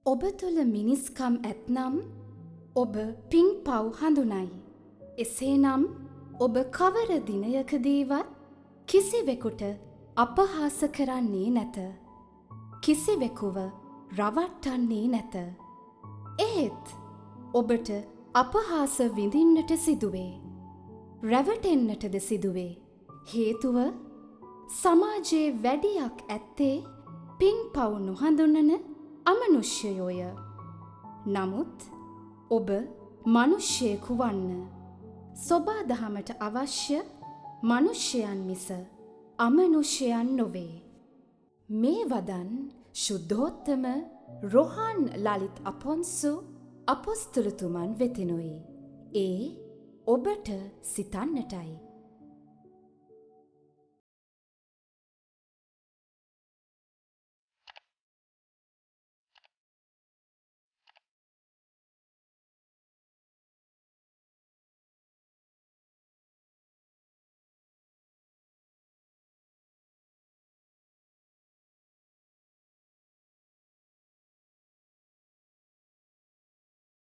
ඔබ තුළ මිනිස්කම් ඇත්නම් ඔබ පින් පව් හඳුනයි. එසේනම් ඔබ කවර දිනයකදීවත් කිසිවෙකුට අපහාස කරන්නේ නැත. කිසිවෙකුව රවට්ටන්නේ නැත. එහෙත් ඔබට අපහාස විඳින්නට සිදුවේ. රැවටෙන්නටද සිදුවේ. හේතුව සමාජයේ වැඩියක් ඇත්තේ පින් පව් නොහඳුනන අමනුෂ්‍යයෝය. නමුත් ඔබ මනුෂ්‍යයෙකු වන්න. සොබා දහමට අවශ්‍ය මනුෂ්‍යයන් මිස අමනුෂ්‍යයන් නොවේ. මේ වදන් ශුද්ධෝත්තම රොහාන් ලලිත් අපොන්සු අපොස්තුලතුමන් වෙතිනුයි. ඒ ඔබට සිතන්නටයි.